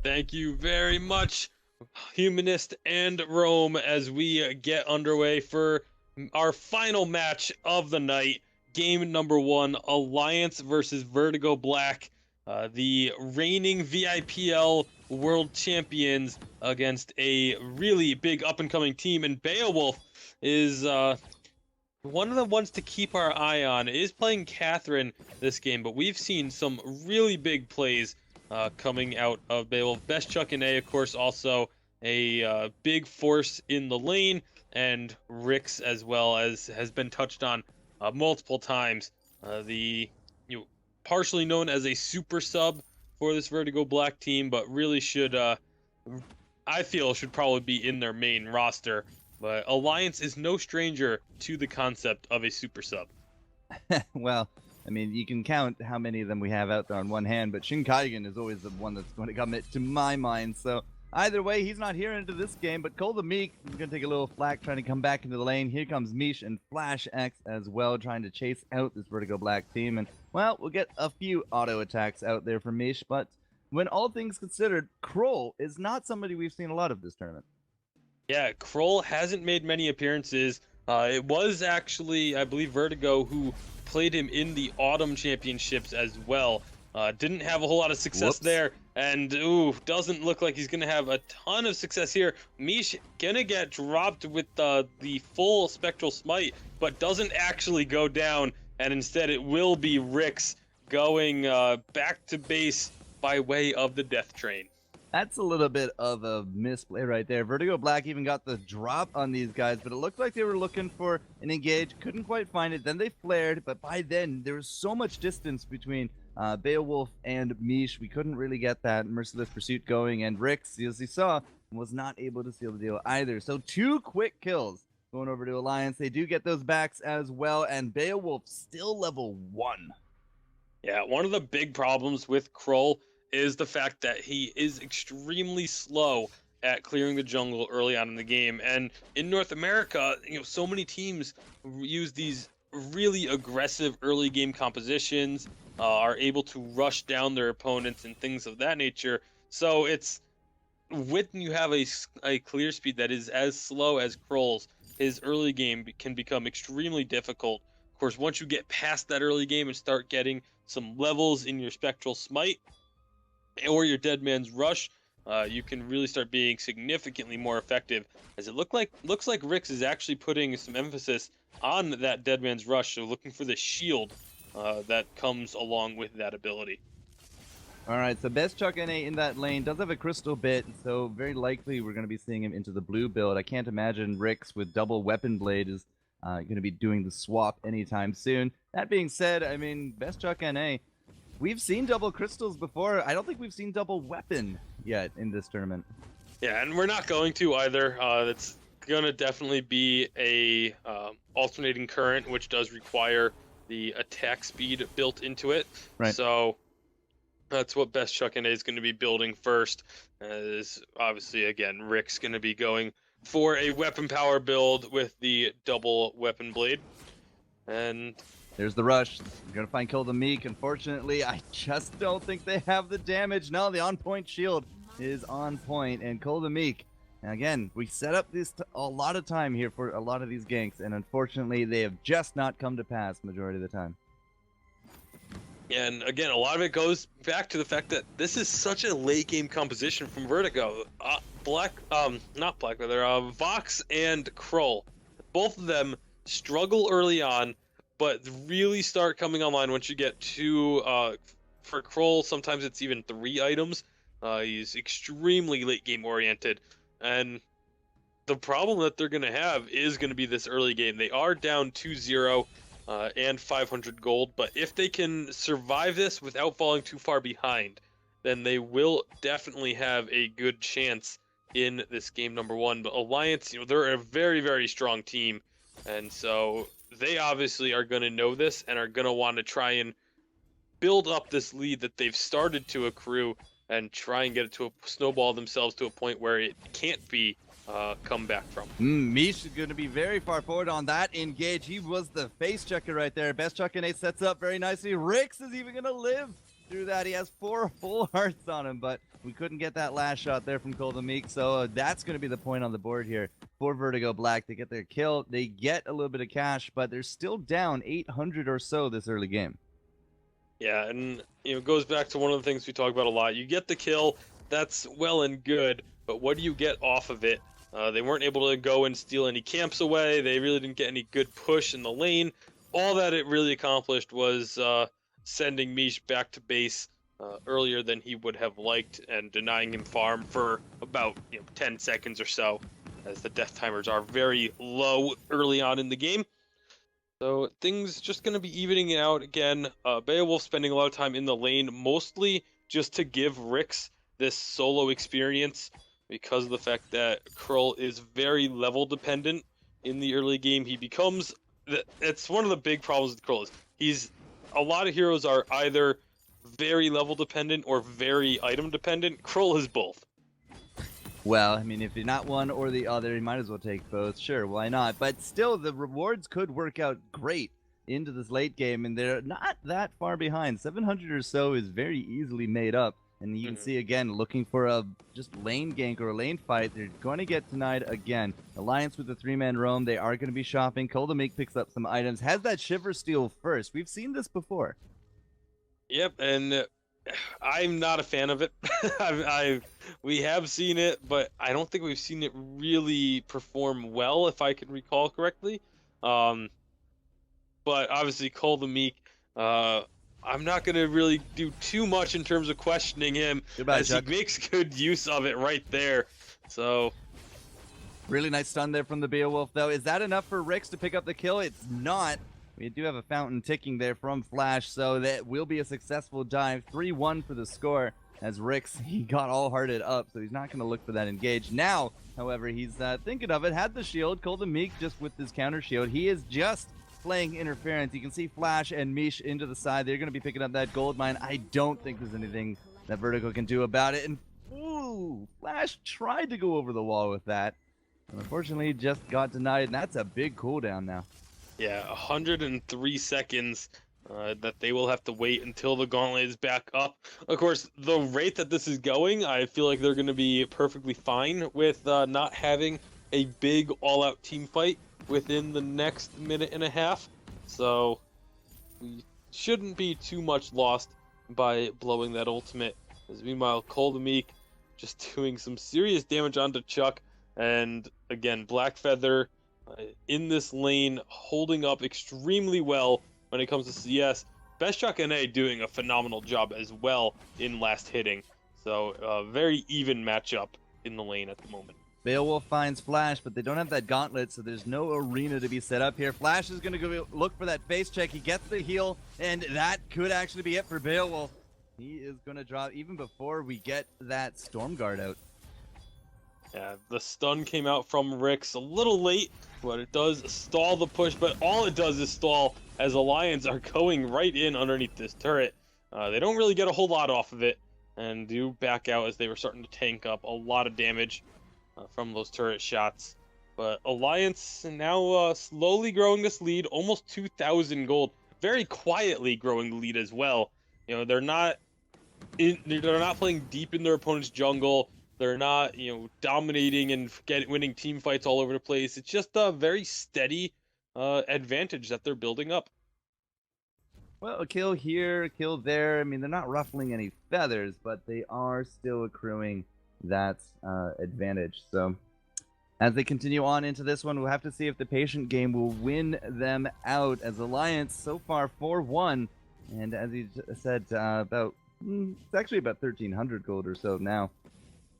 Thank you very much, Humanist and Rome, as we get underway for our final match of the night. Game number one, Alliance versus VertigoBlack, the reigning VIPL world champions against a really big up-and-coming team. And Beowulf is one of the ones to keep our eye on. Is playing Catherine this game, but we've seen some really big plays coming out of Beowulf. Best Chuck and A, of course, also a big force in the lane, and Rix as well, as has been touched on multiple times. The partially known as a super sub for this VertigoBlack team, but really should I feel should probably be in their main roster. But Alliance is no stranger to the concept of a super sub. Well, I mean, you can count how many of them we have out there on one hand, but Shinkaigen is always the one that's going to come to my mind. So either way, he's not here into this game, but Cole the Meek is going to take a little flack trying to come back into the lane. Here comes Mish and Flash X as well, trying to chase out this VertigoBlack team. And, well, we'll get a few auto attacks out there from Mish, but when all things considered, Kroll is not somebody we've seen a lot of this tournament. Yeah, Kroll hasn't made many appearances. It was actually, I believe, Vertigo who played him in the Autumn Championships as well. Didn't have a whole lot of success there, and doesn't look like he's gonna have a ton of success here. Mish gonna get dropped with the full Spectral Smite, but doesn't actually go down, and instead it will be Rix going back to base by way of the Death Train. That's a little bit of a misplay right there. VertigoBlack even got the drop on these guys, but it looked like they were looking for an engage. Couldn't quite find it. Then they flared, but by then there was so much distance between Beowulf and Mish. We couldn't really get that Merciless Pursuit going, and Rix, as you saw, was not able to seal the deal either. So 2 quick kills going over to Alliance. They do get those backs as well, and Beowulf still level 1. Yeah, one of the big problems with Kroll is the fact that he is extremely slow at clearing the jungle early on in the game. And in North America, so many teams use these really aggressive early game compositions, are able to rush down their opponents and things of that nature. So it's when you have a clear speed that is as slow as Kroll's, his early game can become extremely difficult. Of course, once you get past that early game and start getting some levels in your Spectral Smite or your Dead Man's Rush, you can really start being significantly more effective. As it looks like Rix is actually putting some emphasis on that Dead Man's Rush, so looking for the shield that comes along with that ability. All right, so Best Chuck NA in that lane does have a crystal bit, so very likely we're going to be seeing him into the blue build. I can't imagine Rix with double weapon blade is going to be doing the swap anytime soon. That being said, I mean, Best Chuck NA, we've seen double crystals before. I don't think we've seen double weapon yet in this tournament. Yeah, and we're not going to either. It's going to definitely be a alternating current, which does require the attack speed built into it. Right. So that's what Best Chuck and A is going to be building first. Is obviously, again, Rick's going to be going for a weapon power build with the double weapon blade. And there's the rush. We're going to find Kill the Meek. Unfortunately, I just don't think they have the damage. No, the on-point shield is on point, and Kill the Meek. And again, we set up this a lot of time here for a lot of these ganks, and unfortunately, they have just not come to pass majority of the time. And again, a lot of it goes back to the fact that this is such a late game composition from Vertigo. Vox and Kroll, both of them struggle early on, but really start coming online once you get to, for Kroll, sometimes it's even 3 items. He's extremely late game oriented, and the problem that they're going to have is going to be this early game. They are down 2-0 and 500 gold, but if they can survive this without falling too far behind, then they will definitely have a good chance in this game number 1. But Alliance, they're a very, very strong team, and so they obviously are going to know this and are going to want to try and build up this lead that they've started to accrue and try and get it to snowball themselves to a point where it can't be come back from. Mish is going to be very far forward on that engage. He was the face checker right there. Best Chuck and 8 sets up very nicely. Rix is even going to live through that. He has 4 full hearts on him, but we couldn't get that last shot there from VertigoBlack. So that's going to be the point on the board here for VertigoBlack to get their kill. They get a little bit of cash, but they're still down 800 or so this early game. Yeah, and it goes back to one of the things we talk about a lot. You get the kill, that's well and good, but what do you get off of it? They weren't able to go and steal any camps away. They really didn't get any good push in the lane. All that it really accomplished was sending Mish back to base earlier than he would have liked and denying him farm for about 10 seconds or so, as the death timers are very low early on in the game. So things just going to be evening it out again. Beowulf spending a lot of time in the lane, mostly just to give Rix this solo experience because of the fact that Krull is very level dependent in the early game. He becomes, it's one of the big problems with Krull is a lot of heroes are either very level dependent or very item dependent. Krull is both. Well, I mean, if you're not one or the other, you might as well take both. Sure, why not? But still, the rewards could work out great into this late game, and they're not that far behind. 700 or so is very easily made up. And you can see, again, looking for a just lane gank or a lane fight. They're going to get denied again. Alliance with the 3-man roam. They are going to be shopping. VertigoBlack picks up some items. Has that Shiver steal first. We've seen this before. Yep, and I'm not a fan of it. We have seen it, but I don't think we've seen it really perform well, if I can recall correctly. But obviously, VertigoBlack, I'm not going to really do too much in terms of questioning him, Goodbye, as Chuck. he makes good use of it right there. So, really nice stun there from the Beowulf, though. Is that enough for Rix to pick up the kill? It's not. We do have a fountain ticking there from Flash, so that will be a successful dive. 3-1 for the score, as Rix, he got all hearted up, so he's not going to look for that engage. Now, however, he's thinking of it. Had the shield. VertigoBlack just with his counter shield. He is just playing interference. You can see Flash and Mish into the side. They're going to be picking up that gold mine. I don't think there's anything that Vertigo can do about it. And, ooh, Flash tried to go over the wall with that. Unfortunately, just got denied, and that's a big cooldown now. yeah, 103 seconds that they will have to wait until the gauntlet is back up. Of course, the rate that this is going, I feel like they're going to be perfectly fine with not having a big all-out team fight within the next minute and a half. So we shouldn't be too much lost by blowing that ultimate. As meanwhile, VertigoBlack just doing some serious damage onto Chuck. And again, Blackfeather in this lane holding up extremely well when it comes to CS. Best Chuck NA doing a phenomenal job as well in last hitting. So a very even matchup in the lane at the moment. Beowulf finds Flash, but they don't have that gauntlet, so there's no arena to be set up here. Flash is going to go look for that face check. He gets the heal, and that could actually be it for Beowulf. He is going to drop even before we get that Stormguard out. Yeah, the stun came out from Rix a little late, but it does stall the push, but all it does is stall as Alliance are going right in underneath this turret. They don't really get a whole lot off of it, and do back out as they were starting to tank up a lot of damage from those turret shots. But Alliance now slowly growing this lead, almost 2,000 gold, very quietly growing the lead as well. They're not playing deep in their opponent's jungle. They're not, dominating and winning team fights all over the place. It's just a very steady advantage that they're building up. Well, a kill here, a kill there. I mean, they're not ruffling any feathers, but they are still accruing that advantage. So as they continue on into this one, we'll have to see if the patient game will win them out, as Alliance so far 4-1. And as he said, it's actually about 1,300 gold or so now.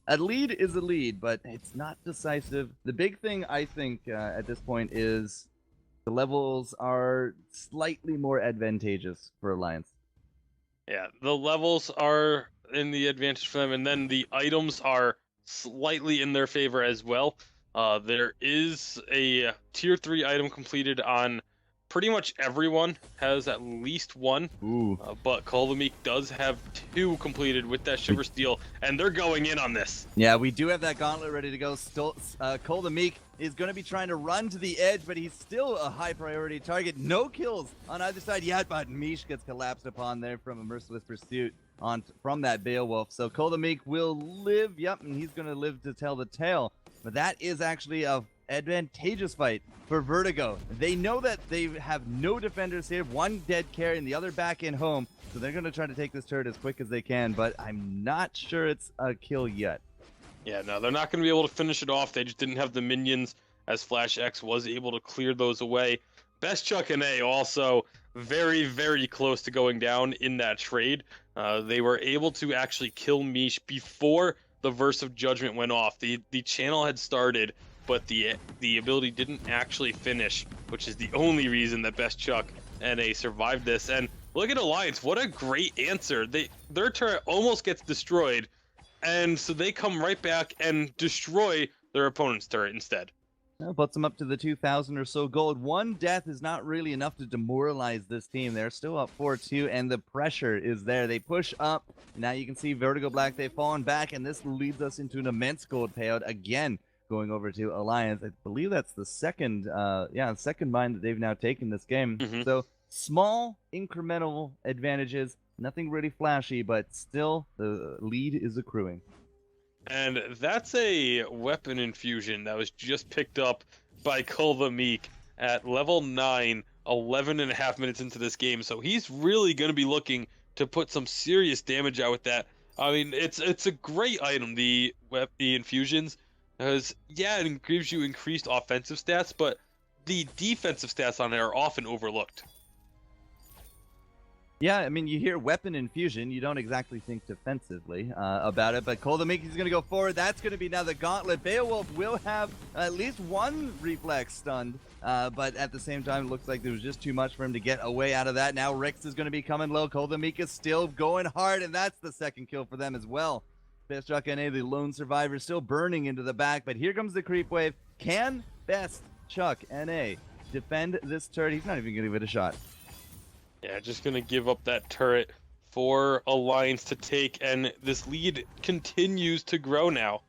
A lead is a lead, but it's not decisive. The big thing, I think, at this point is the levels are slightly more advantageous for Alliance. Yeah, the levels are in the advantage for them, and then the items are slightly in their favor as well. There is a tier 3 item completed on pretty much everyone has at least one. Ooh. But Kolvamik does have 2 completed with that Shiver Steel, and they're going in on this. Yeah, we do have that gauntlet ready to go. Still, Kolvamik is going to be trying to run to the edge, but he's still a high priority target. No kills on either side yet, but Mish gets collapsed upon there from a merciless pursuit from that Beowulf. So Kolvamik will live, yep, and he's going to live to tell the tale. But that is actually a advantageous fight for Vertigo. They know that they have no defenders here, one dead carry and the other back in home, so they're going to try to take this turret as quick as they can, but I'm not sure it's a kill yet. Yeah, no, they're not going to be able to finish it off. They just didn't have the minions, as Flash X was able to clear those away. Best Chuck and A also very, very close to going down in that trade. They were able to actually kill Mish before the Verse of Judgment went off. The channel had started, but the ability didn't actually finish, which is the only reason that Best Chuck and A survived this. And look at Alliance, what a great answer. Their turret almost gets destroyed, and so they come right back and destroy their opponent's turret instead. That puts them up to the 2,000 or so gold. One death is not really enough to demoralize this team. They're still up 4-2, and the pressure is there. They push up. Now you can see VertigoBlack, they've fallen back, and this leads us into an immense gold payout again, going over to Alliance. I believe that's the second mine that they've now taken this game. So small incremental advantages, nothing really flashy, but still the lead is accruing. And that's a weapon infusion that was just picked up by Kolvamik at level 9, 11.5 minutes into this game. So he's really going to be looking to put some serious damage out with that. I mean, it's a great item, the infusions, because yeah, it gives you increased offensive stats, but the defensive stats on it are often overlooked. Yeah, I mean, you hear weapon infusion, you don't exactly think defensively about it, but Kolvamik is going to go forward. That's going to be now the gauntlet. Beowulf will have at least one reflex stunned, but at the same time, it looks like there was just too much for him to get away out of that. Now Rix is going to be coming low. Kolvamik is still going hard, and that's the second kill for them as well. Best Chuck NA, the lone survivor, still burning into the back, but here comes the creep wave. Can Best Chuck NA defend this turret? He's not even going to give it a shot. Yeah, just going to give up that turret for Alliance to take, and this lead continues to grow now.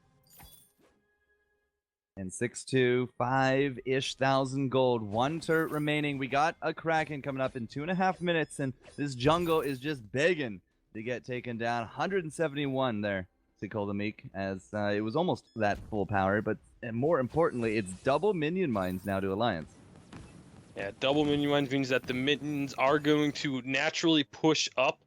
And 6-2, 5-ish thousand gold, one turret remaining. We got a Kraken coming up in 2.5 minutes, and this jungle is just begging to get taken down. 171 there to Kolvamik, as it was almost that full power, but more importantly, it's double minion mines now to Alliance. Yeah, double minion mines means that the minions are going to naturally push up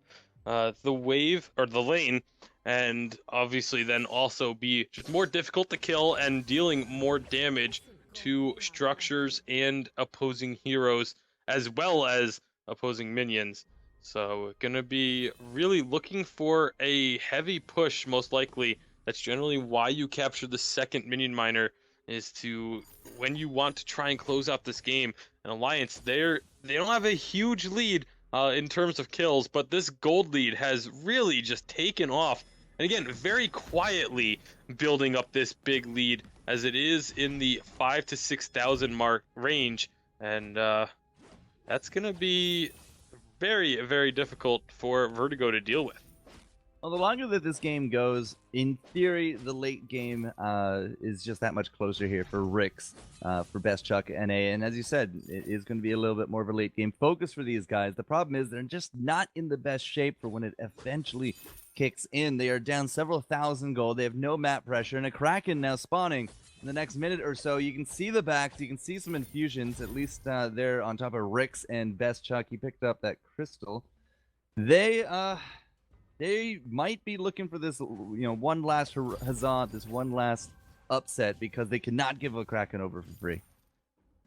the wave, or the lane, and obviously then also be just more difficult to kill and dealing more damage to structures and opposing heroes, as well as opposing minions. So gonna be really looking for a heavy push, most likely. That's generally why you capture the second minion miner, is to, when you want to try and close out this game. And Alliance, they don't have a huge lead in terms of kills, but this gold lead has really just taken off. And again, very quietly building up this big lead, as it is in the 5,000 to 6,000 mark range, and that's gonna be very, very difficult for Vertigo to deal with. Well, the longer that this game goes, in theory, the late game is just that much closer here for Rix, for Best Chuck NA. And as you said, it is going to be a little bit more of a late game focus for these guys. The problem is they're just not in the best shape for when it eventually kicks in. They are down several thousand gold. They have no map pressure, and a Kraken now spawning in the next minute or so. You can see the backs. You can see some infusions, at least there on top of Rix and Best Chuck. He picked up that crystal. They might be looking for this, one last huzzah, this one last upset, because they cannot give a Kraken over for free.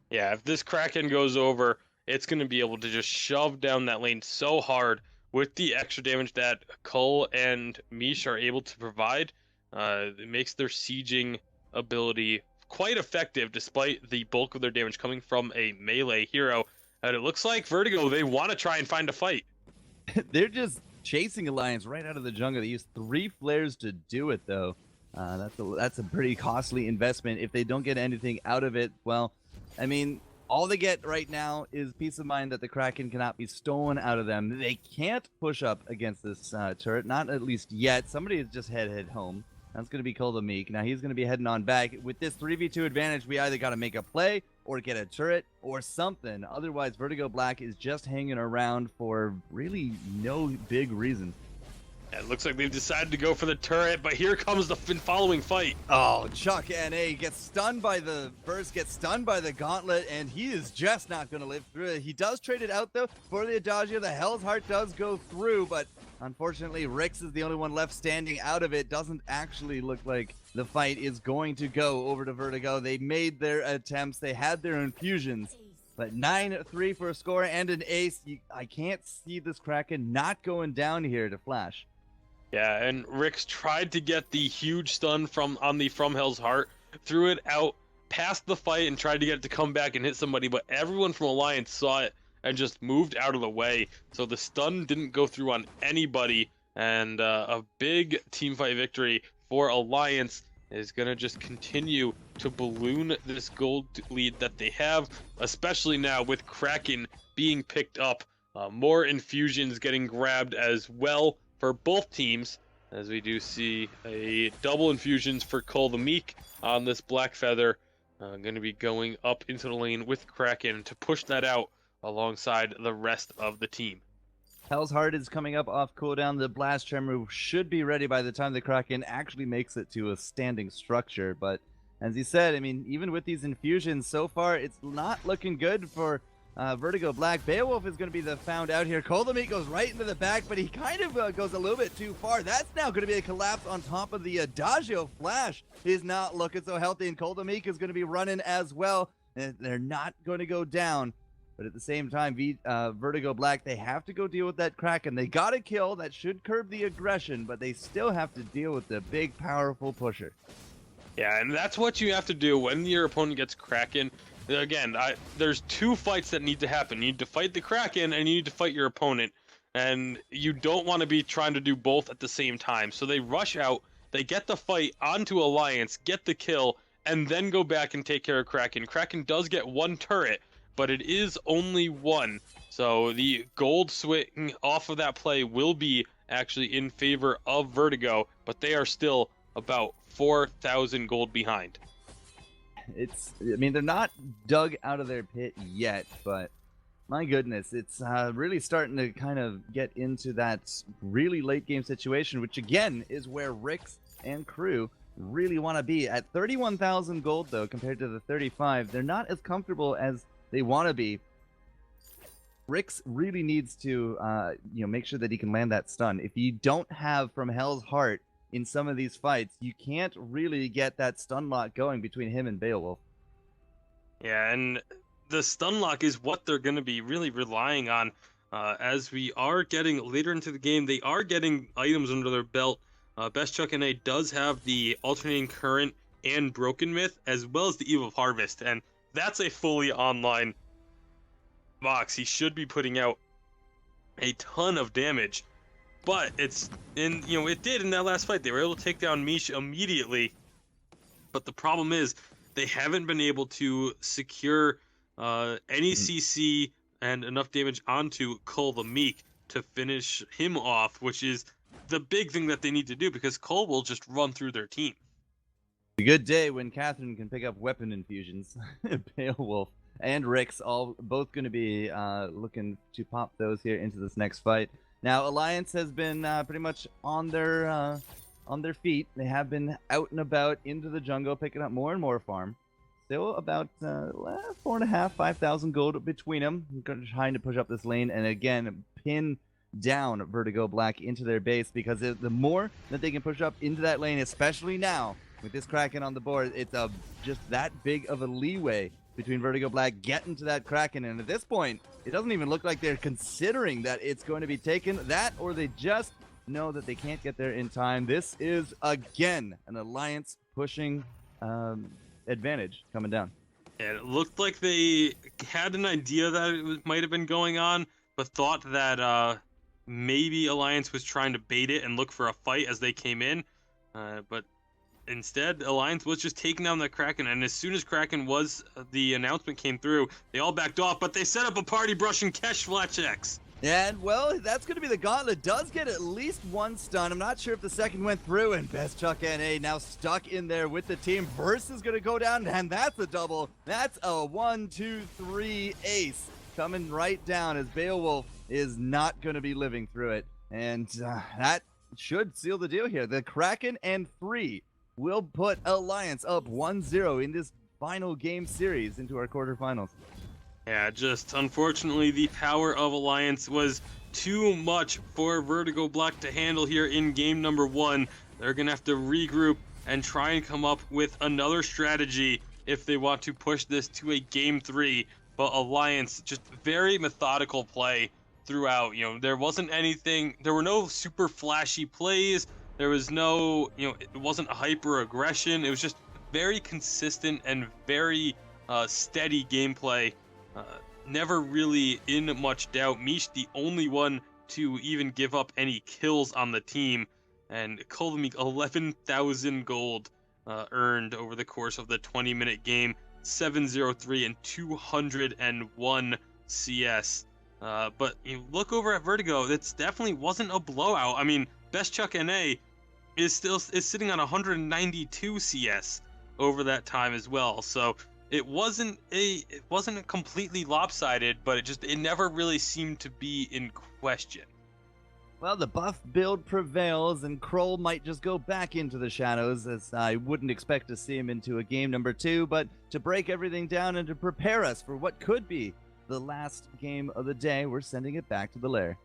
Yeah, if this Kraken goes over, it's going to be able to just shove down that lane so hard with the extra damage that Cull and Mish are able to provide. It makes their sieging ability quite effective, despite the bulk of their damage coming from a melee hero. And it looks like Vertigo, they want to try and find a fight. They're just chasing Alliance right out of the jungle. They used 3 flares to do it, though. That's a pretty costly investment. If they don't get anything out of it, well, I mean, All they get right now is peace of mind that the Kraken cannot be stolen out of them. They can't push up against this turret, not at least yet. Somebody is just head home. That's going to be VertigoBlack. Now he's going to be heading on back. With this 3v2 advantage, we either got to make a play or get a turret or something. Otherwise, VertigoBlack is just hanging around for really no big reason. It looks like they've decided to go for the turret, but here comes the following fight. Oh, Chuck NA gets stunned by the burst, gets stunned by the gauntlet, and he is just not going to live through it. He does trade it out, though, for the Adagio. The Hell's Heart does go through, but unfortunately, Rix is the only one left standing out of it. Doesn't actually look like the fight is going to go over to Vertigo. They made their attempts. They had their infusions. But 9-3 for a score and an ace. I can't see this Kraken not going down here to flash. Yeah, and Rix tried to get the huge stun from Hell's Heart, threw it out past the fight and tried to get it to come back and hit somebody, but everyone from Alliance saw it and just moved out of the way. So the stun didn't go through on anybody, and a big teamfight victory for Alliance is going to just continue to balloon this gold lead that they have, especially now with Kraken being picked up. More infusions getting grabbed as well for both teams, as we do see a double infusions for Cole the Meek on this Black Feather. Going to be going up into the lane with Kraken to push that out alongside the rest of the team. Hell's Heart is coming up off cooldown. The Blast Tremor should be ready by the time the Kraken actually makes it to a standing structure. But as he said, I mean, even with these infusions so far, it's not looking good for VertigoBlack. Beowulf is going to be the found out here. Cole the Meek goes right into the back, but he kind of goes a little bit too far. That's now going to be a collapse on top of the Adagio. Flash is not looking so healthy, and Cole the Meek is going to be running as well. And they're not going to go down. But at the same time, VertigoBlack, they have to go deal with that Kraken. They got a kill. That should curb the aggression, but they still have to deal with the big, powerful pusher. Yeah, and that's what you have to do when your opponent gets Kraken. Again, there's two fights that need to happen. You need to fight the Kraken, and you need to fight your opponent. And you don't want to be trying to do both at the same time. So they rush out, they get the fight onto Alliance, get the kill, and then go back and take care of Kraken. Kraken does get one turret, but it is only one. So the gold swing off of that play will be actually in favor of Vertigo, but they are still about 4,000 gold behind. I mean, they're not dug out of their pit yet, but my goodness, it's really starting to kind of get into that really late game situation, which again is where Rix and crew really want to be. At 31,000 gold, though, compared to the 35, they're not as comfortable as they want to be. Rix really needs to make sure that he can land that stun. If you don't have from Hell's Heart in some of these fights, you can't really get that stun lock going between him and Beowulf. Yeah, and the stun lock is what they're going to be really relying on as we are getting later into the game. They are getting items under their belt. Best Chuck NA does have the Alternating Current and Broken Myth, as well as the Eve of Harvest, and that's a fully online box. He should be putting out a ton of damage. But it did in that last fight. They were able to take down Mish immediately. But the problem is they haven't been able to secure any CC and enough damage onto Cole the Meek to finish him off, which is the big thing that they need to do, because Cole will just run through their team. A good day when Catherine can pick up weapon infusions. Beowulf and Rix both going to be looking to pop those here into this next fight. Now, Alliance has been pretty much on their feet. They have been out and about into the jungle, picking up more and more farm. Still about 4,500, 5,000 gold between them. Trying to push up this lane and again pin down VertigoBlack into their base, because the more that they can push up into that lane, especially now with this Kraken on the board, it's just that big of a leeway between VertigoBlack getting to that Kraken. And at this point, it doesn't even look like they're considering that it's going to be taken. That, or they just know that they can't get there in time. This is, again, an Alliance pushing advantage coming down. And it looked like they had an idea that it might have been going on, but thought that maybe Alliance was trying to bait it and look for a fight as they came in. But instead, Alliance was just taking down the Kraken, and as soon as Kraken was the announcement came through, they all backed off, but they set up a party brush and Kesh flat checks. And, well, that's going to be the gauntlet. Does get at least one stun. I'm not sure if the second went through, and Best Chuck NA now stuck in there with the team. Verse is going to go down, and that's a double. That's a 1, 2, 3 ace coming right down as Beowulf is not going to be living through it. And that should seal the deal here. The Kraken and 3 will put Alliance up 1-0 in this final game series into our quarterfinals. Yeah, just unfortunately the power of Alliance was too much for VertigoBlack to handle here in game number 1. They're going to have to regroup and try and come up with another strategy if they want to push this to a game 3. But Alliance, just very methodical play throughout. You know, there wasn't anything, there were no super flashy plays. There was no, it wasn't hyper aggression. It was just very consistent and very steady gameplay. Never really in much doubt. Mish, the only one to even give up any kills on the team, and Kolomik 11,000 gold earned over the course of the 20-minute game, 703 and 201 CS. But you look over at Vertigo, that definitely wasn't a blowout. I mean, Best Chuck NA is sitting on 192 CS over that time as well. So it wasn't completely lopsided, but it never really seemed to be in question. Well, the buff build prevails, and Kroll might just go back into the shadows, as I wouldn't expect to see him into a game number 2, but to break everything down and to prepare us for what could be the last game of the day, we're sending it back to the lair.